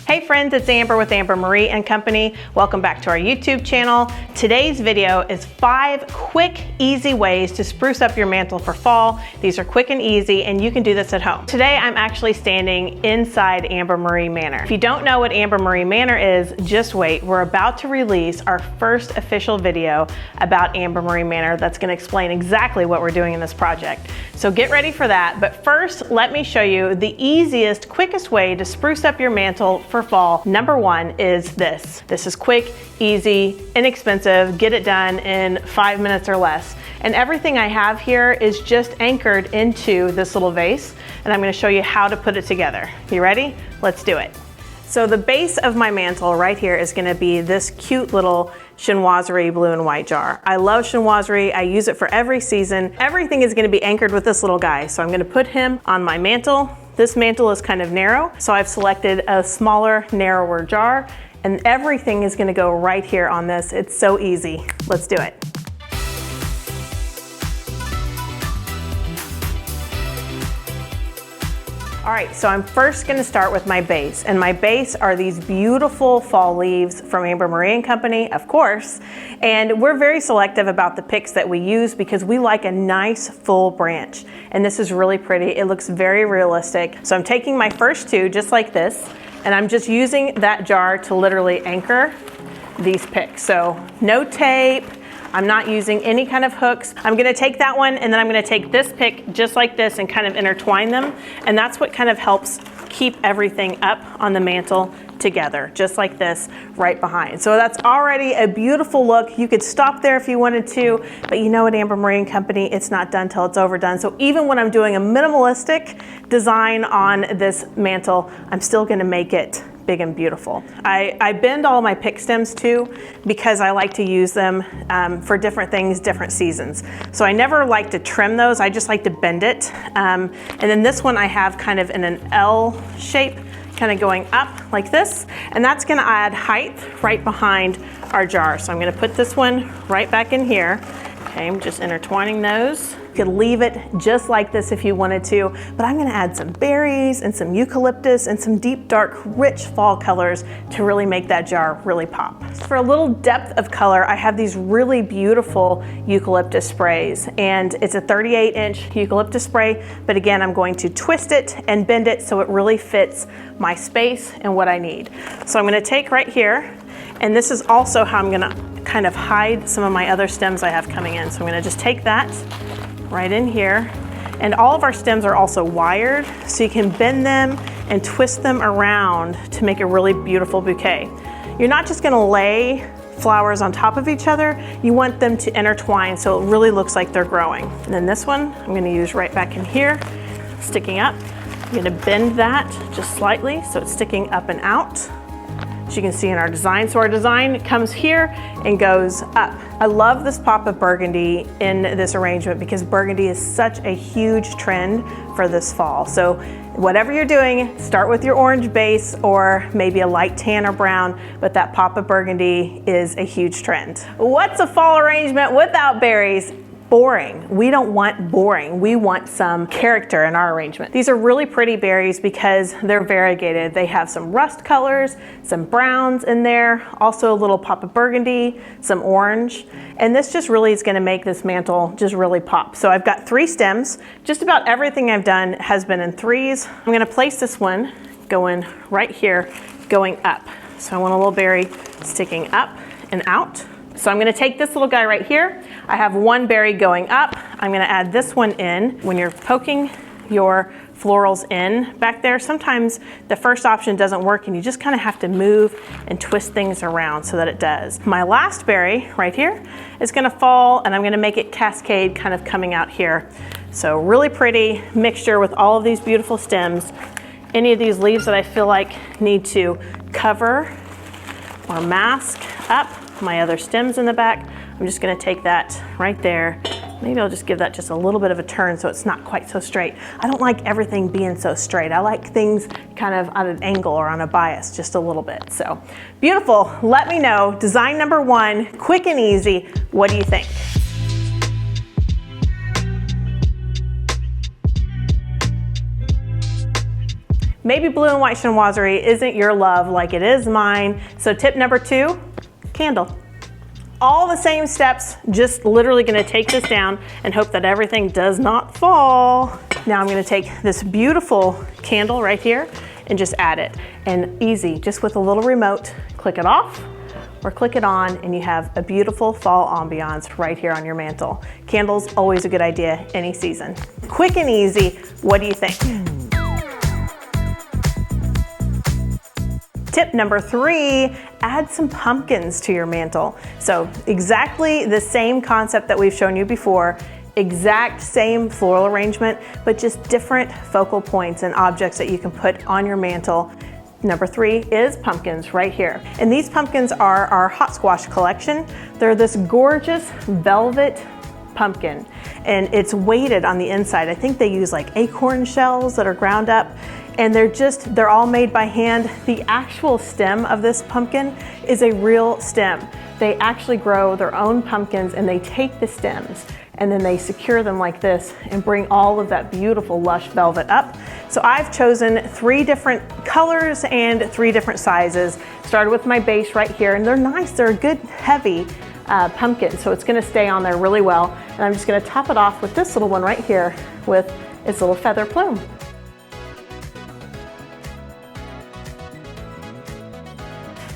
Hey friends, it's Amber with Amber Marie and Company. Welcome back to our YouTube channel. Today's video is 5 quick, easy ways to spruce up your mantle for fall. These are quick and easy and you can do this at home. Today I'm actually standing inside Amber Marie Manor. If you don't know what Amber Marie Manor is, just wait. We're about to release our first official video about Amber Marie Manor that's going to explain exactly what we're doing in this project. So get ready for that. But first, let me show you the easiest, quickest way to spruce up your mantle for fall. Number 1 is this. This is quick, easy, inexpensive, get it done in 5 minutes or less. And everything I have here is just anchored into this little vase, and I'm going to show you how to put it together. You ready? Let's do it. So the base of my mantle right here is going to be this cute little chinoiserie blue and white jar. I love chinoiserie. I use it for every season. Everything is going to be anchored with this little guy. So I'm going to put him on my mantle. This mantle is kind of narrow, so I've selected a smaller, narrower jar, and everything is going to go right here on this. It's so easy. Let's do it. All right, so I'm first gonna start with my base, and my base are these beautiful fall leaves from Amber Marie and Company, of course, and we're very selective about the picks that we use because we like a nice full branch, and this is really pretty. It looks very realistic. So I'm taking my first 2 just like this, and I'm just using that jar to literally anchor these picks. So no tape. I'm not using any kind of hooks. I'm gonna take that one and then I'm gonna take this pick just like this and kind of intertwine them. And that's what kind of helps keep everything up on the mantle together, just like this right behind. So that's already a beautiful look. You could stop there if you wanted to, but you know at Amber Marie and Company, it's not done till it's overdone. So even when I'm doing a minimalistic design on this mantle, I'm still gonna make it big and beautiful. I bend all my pick stems too because I like to use them for different things, different seasons. So I never like to trim those, I just like to bend it. And then this one I have kind of in an L shape, kind of going up like this, and that's gonna add height right behind our jar. So I'm gonna put this one right back in here. Okay, I'm just intertwining those. You could leave it just like this if you wanted to, but I'm gonna add some berries and some eucalyptus and some deep, dark, rich fall colors to really make that jar really pop. For a little depth of color, I have these really beautiful eucalyptus sprays, and it's a 38-inch eucalyptus spray, but again, I'm going to twist it and bend it so it really fits my space and what I need. So I'm gonna take right here, and this is also how I'm gonna kind of hide some of my other stems I have coming in. So I'm gonna just take that right in here. And all of our stems are also wired, so you can bend them and twist them around to make a really beautiful bouquet. You're not just gonna lay flowers on top of each other, you want them to intertwine so it really looks like they're growing. And then this one, I'm gonna use right back in here, sticking up. I'm gonna bend that just slightly so it's sticking up and out. As you can see in our design. So our design comes here and goes up. I love this pop of burgundy in this arrangement because burgundy is such a huge trend for this fall. So whatever you're doing, start with your orange base or maybe a light tan or brown, but that pop of burgundy is a huge trend. What's a fall arrangement without berries? Boring. We don't want boring. We want some character in our arrangement. These are really pretty berries because they're variegated. They have some rust colors, some browns in there, also a little pop of burgundy, some orange, and this just really is going to make this mantle just really pop. So I've got 3 stems. Just about everything I've done has been in 3s. I'm going to place this one going right here, going up. So I want a little berry sticking up and out. So I'm gonna take this little guy right here. I have 1 berry going up. I'm gonna add this one in. When you're poking your florals in back there, sometimes the first option doesn't work and you just kind of have to move and twist things around so that it does. My last berry right here is gonna fall, and I'm gonna make it cascade kind of coming out here. So really pretty mixture with all of these beautiful stems. Any of these leaves that I feel like need to cover or mask up my other stems in the back, I'm just gonna take that right there. Maybe I'll just give that just a little bit of a turn so it's not quite so straight. I don't like everything being so straight. I like things kind of at an angle or on a bias just a little bit. So beautiful. Let me know. Design number 1, quick and easy. What do you think? maybe blue and white chinoiserie isn't your love like it is mine. So tip number 2, candle. All the same steps, just literally gonna take this down and hope that everything does not fall. Now I'm gonna take this beautiful candle right here and just add it. And easy, just with a little remote, click it off or click it on, and you have a beautiful fall ambiance right here on your mantle. Candles, always a good idea any season. Quick and easy, what do you think? Tip number 3, add some pumpkins to your mantle. So exactly the same concept that we've shown you before, exact same floral arrangement, but just different focal points and objects that you can put on your mantle. Number 3 is pumpkins right here. And these pumpkins are our hot squash collection. They're this gorgeous velvet pumpkin, and it's weighted on the inside. I think they use like acorn shells that are ground up, and they're all made by hand. The actual stem of this pumpkin is a real stem. They actually grow their own pumpkins, and they take the stems and then they secure them like this and bring all of that beautiful lush velvet up. So I've chosen 3 different colors and 3 different sizes. Started with my base right here, and they're nice. They're a good heavy pumpkin, so it's gonna stay on there really well. And I'm just gonna top it off with this little one right here with its little feather plume.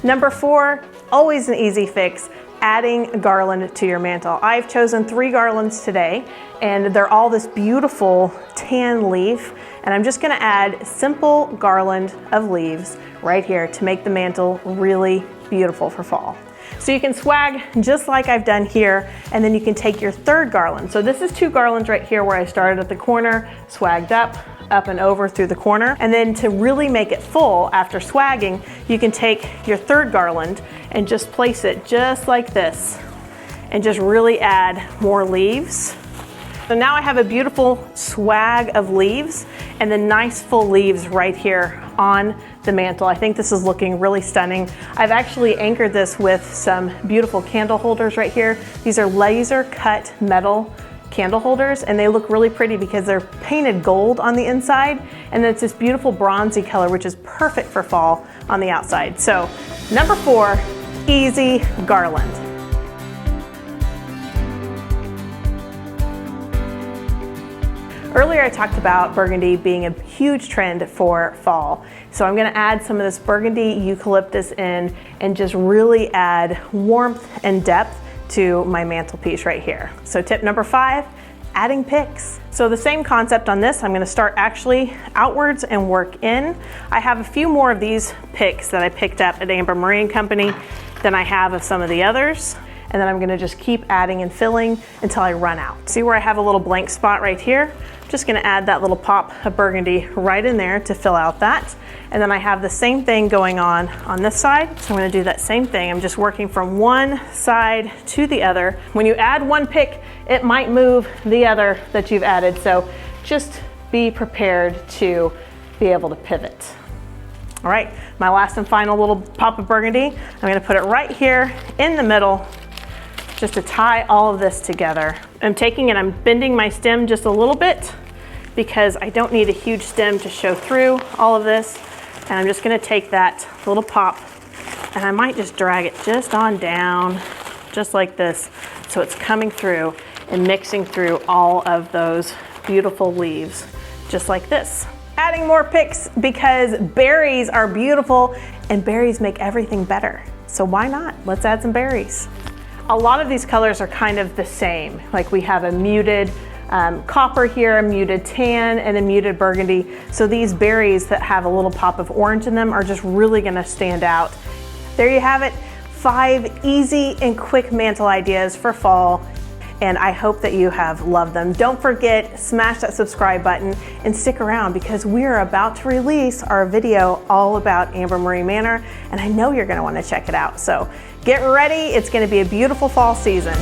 Number 4, always an easy fix, adding a garland to your mantle. I've chosen 3 garlands today, and they're all this beautiful tan leaf, and I'm just gonna add simple garland of leaves right here to make the mantle really beautiful for fall. So you can swag just like I've done here, and then you can take your 3rd garland. So this is 2 garlands right here where I started at the corner, swagged up and over through the corner. And then to really make it full after swagging, you can take your 3rd garland and just place it just like this and just really add more leaves. So now I have a beautiful swag of leaves and then nice full leaves right here on the mantle. I think this is looking really stunning. I've actually anchored this with some beautiful candle holders right here. These are laser cut metal candle holders, and they look really pretty because they're painted gold on the inside, and it's this beautiful bronzy color, which is perfect for fall on the outside. So number 4, easy garland. Earlier I talked about burgundy being a huge trend for fall. So I'm gonna add some of this burgundy eucalyptus in and just really add warmth and depth to my mantelpiece right here. So tip number 5, adding picks. So the same concept on this, I'm gonna start actually outwards and work in. I have a few more of these picks that I picked up at Amber Marine Company than I have of some of the others. And then I'm gonna just keep adding and filling until I run out. See where I have a little blank spot right here? I'm just gonna add that little pop of burgundy right in there to fill out that. And then I have the same thing going on this side. So I'm gonna do that same thing. I'm just working from one side to the other. When you add one pick, it might move the other that you've added. So just be prepared to be able to pivot. All right, my last and final little pop of burgundy. I'm gonna put it right here in the middle just to tie all of this together. I'm taking and I'm bending my stem just a little bit because I don't need a huge stem to show through all of this. And I'm just gonna take that little pop and I might just drag it just on down, just like this. So it's coming through and mixing through all of those beautiful leaves, just like this. Adding more picks because berries are beautiful and berries make everything better. So why not? Let's add some berries. A lot of these colors are kind of the same. Like we have a muted copper here, a muted tan, and a muted burgundy. So these berries that have a little pop of orange in them are just really gonna stand out. There you have it, 5 easy and quick mantle ideas for fall. And I hope that you have loved them. Don't forget, smash that subscribe button and stick around because we're about to release our video all about Amber Marine Manor, and I know you're gonna wanna check it out. So get ready, it's gonna be a beautiful fall season.